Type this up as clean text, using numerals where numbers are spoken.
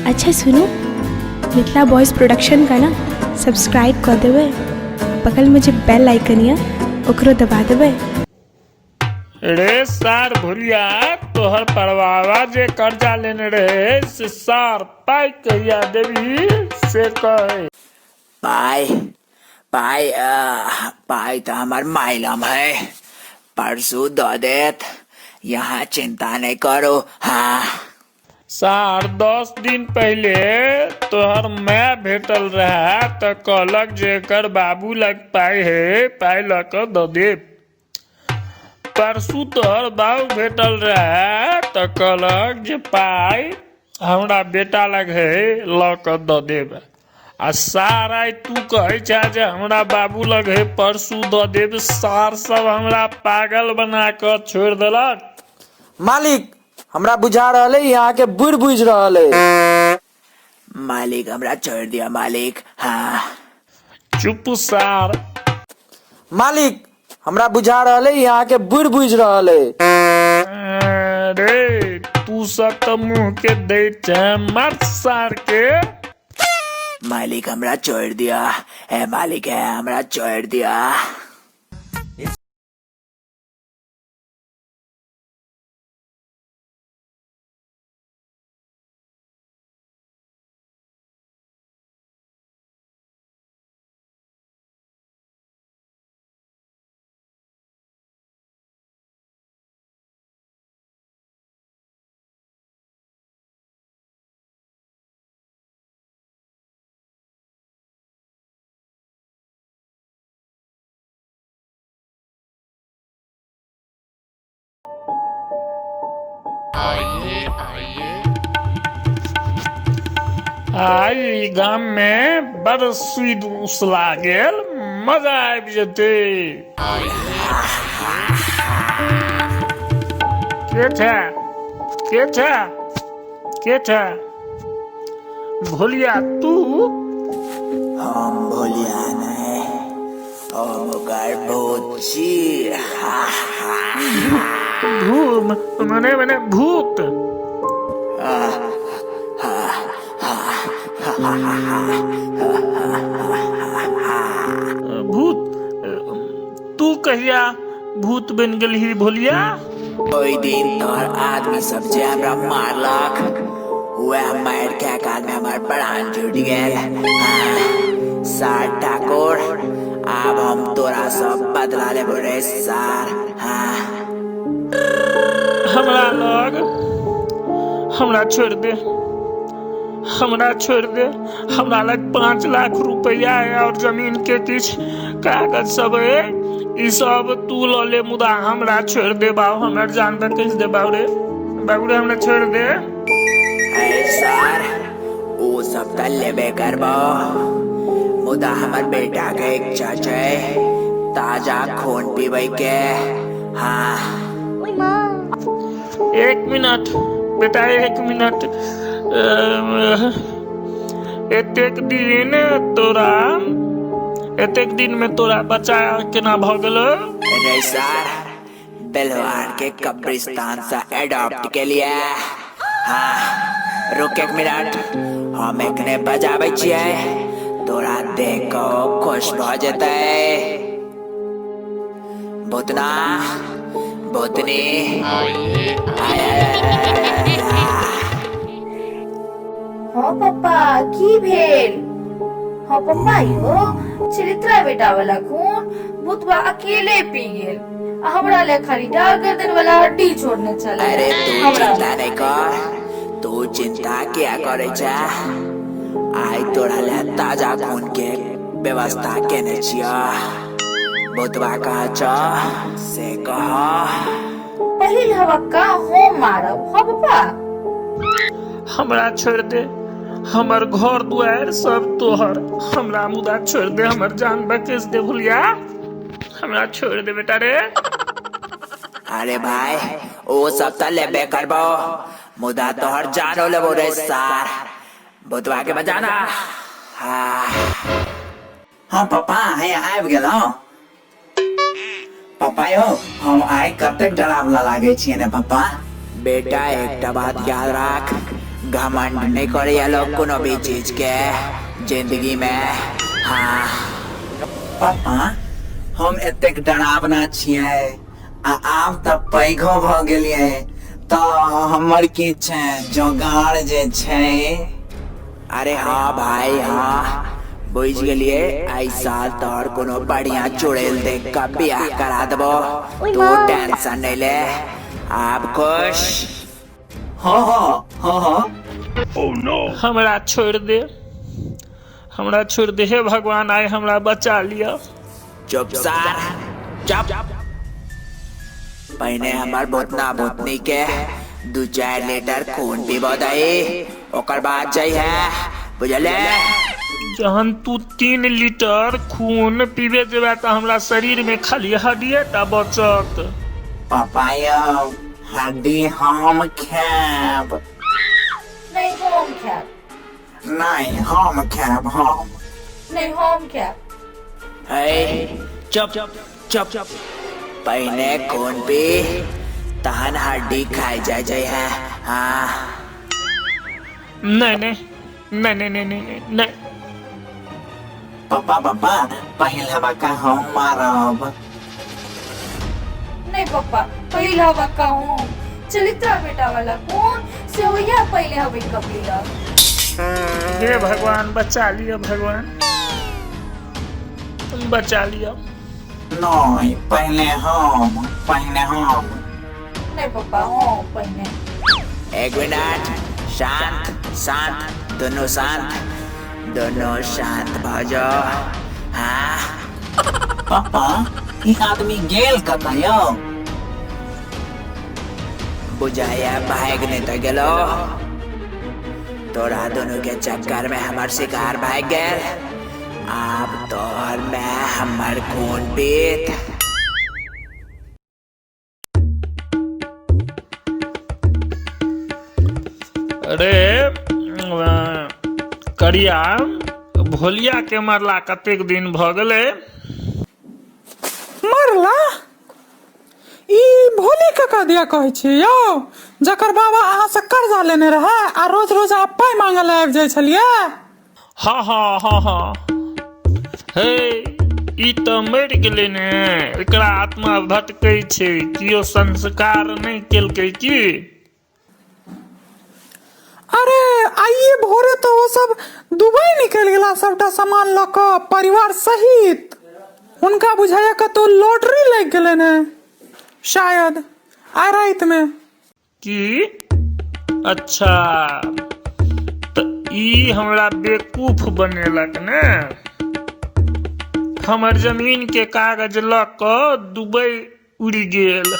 अच्छा सुनो, Mithila boys production का ना सब्सक्राइब कर देवे, बगल में जो बेल आइकन है ओकरो दबा देवे। रे सार भुलिया तोहर परवावा जे कर्जा लेने रहे से सार पाई कहिया देवी से कहे। पाई पाई पाई तो हमार माइलम है, परसों दो देत, यहाँ चिंता नहीं करो। हाँ सार 10 दिन पहले तोहर मैं भेटल रहा तो कहलक जेकर बाबू लग पाई है पाई लक द दे। परसों तोहर बाबू भेटल रहा तो कहलक जे पाई हमरा बेटा लग है लक द देब। आ सार आई तू कहे छा जे हमरा बाबू लग है परसों द देब। सार सब हमरा पागल बना कर छोड़ देलक। मालिक हमरा बुझा रहा है यहाँ के बुढ़ बुझ रहा है। मालिक हमरा छोड़ दिया मालिक। हाँ चुप सार। मालिक हमरा बुझा रहा है यहाँ के बुढ़ बुझ रहा है। रे तू सब तो मुंह के दे मत सार के। मालिक हमरा छोड़ दिया है, मालिक है हमरा छोड़ दिया। आई गाम में बड़ स्वीट उसला गेल, मजा आबि जेते। के था भोलिया तू? हम भोलिया नहीं, हम ओकर भूत छी। मने भूत। भूत तू कहिया भूत बन गेली भोलिया? ओई दिन तोहर आदमी सब जे हमरा मारलक, वह मार के काल में हमार प्राण छूट गेल। सार ठाकुर, अब हम तोरा सब बदला लेबो रे सार। हाँ हमरा छोड़ दे, हमरा लग 5 लाख रुपया है और जमीन के किछ कागज सब है। ई सब तू लो ले, मुदा हमरा छोड़ दे बाबू। हमरा जान पर किस दे बाबू रे हमरा छोड़ दे। है सार, वो सब त लेबे करबो, मुदा हमर बेटा के इच्छा छै ताजा खून पीबै के। हाँ 1 मिनट बेटा, 1 मिनट। एतेक दिन में तोरा बच्चा केना भ गेलो? रे सार, बेलवार के कब्रिस्तान से एडॉप्ट के लिए। हाँ रुक 1 मिनट, हम एकने बजाबै छियै, तोरा देख को खुश भ जेतै। भूतना भूतनी हाँ पापा की भेल? हाँ पापा यो चरित्रा बेटा वाला खून भूतवा अकेले पी गेल, हमरा ले खाली डाल गर्दन वाला हड्डी छोड़ने चला। अरे तू चिंता नहीं कर, तू चिंता क्या करे छा? आई तोरा ले ताजा खून के व्यवस्था केने छिया। भूतवा कहा छ से कहा। पहिल हवा का हो मारब। हाँ पापा हमरा छोड़ दे, हमर घर दुआर सब तोहर। हमरा मुदा छोड़ दे, हमर जान बकेस दे भुलिया। हमरा छोड़ दे बेटा रे। अरे भाई वो सब त लेबे करबो, मुदा तोहर जानो लेबो रे सार। भूतवा के बजाना। हाँ पापा है आबि गेलौ। पापा यो हम आइ कतेक डरावना लागे छियै ने पापा। बेटा एकटा बात याद राख, घमंड नहीं करे लोग कोनो भी चीज के जिंदगी में। हाँ पापा हम एतेक डरावना छियै आब तऽ पैघो भ गेलियै तऽ हमर की छै जोगाड़ जे छै। अरे हाँ भाई हाँ बुझ गेलिए ऐसा तोर कोनो बढ़िया चुड़ैल देख का ब्याह करा देबो। तू टेंशन नहीं ले आप खुश। हाँ हाँ हाँ हाँ हमरा छोड़ दे, हमरा छोड़ दे हे भगवान, आए हमरा बचा लिया। चुप सार चुप। पहले हमार भूतना भूतनी के 2-4 लीटर खून पीबो दही ओकर बाद चाहिए बुझले। जहन तू 3 लीटर खून पीबे जेबे तो हमरा शरीर में खाली हड्डिये टा बचत। पापा यौ हड्डी हम खायब। नहीं हम खायब। नहीं हम खायब हम। नहीं हम खायब। चुप चुप चुप चुप। पहले खून पी तहन हड्डी खाई जाए है। हाँ नहीं नहीं नहीं नहीं नहीं नहीं नहीं। पापा पापा पहले बका हम मारब। नहीं पापा पहिला बक्का हूँ चलित्रा बेटा वाला कौन से हो या पहले हवे कब लिया। हे भगवान बचा लिया, भगवान तुम बचा लिया। नहीं पहले हम नहीं पापा हाँ पहले। एक मिनट शांत शांत दोनों शांत भऽ जाओ। हाँ पापा ई आदमी गेल कतऽ यौ। बुझाया भाग नहीं तो गेलो। तोरा दोनों के चक्कर में हमार शिकार भाग गए। अब तोहर में हमार खून पीत। अरे करिया भोलिया के मरला कतेक दिन भ गेले। मरला ई भोली कका दिया कहै छी यौ, जकर बाबा अहाँ से कर्जा लेने रहे आ रोज रोज आप पाई मांगे ले आबि जाय छलिए। हाँ हाँ हाँ हाँ हे ई तो मरि गेलै ने, एकरा आत्मा भटकै छै, कियो संस्कार नहीं केलकै की। अरे आइए भोरे तो वो सब दुबई निकल गेला सबटा सामान ल क परिवार सहित। उनका बुझाया कतौ लॉटरी लग गेलै ने शायद आइ रात में। की अच्छा तो ई हमरा बेवकूफ बनेलक ने। हमर जमीन के कागज ल क दुबई उड़ गेल।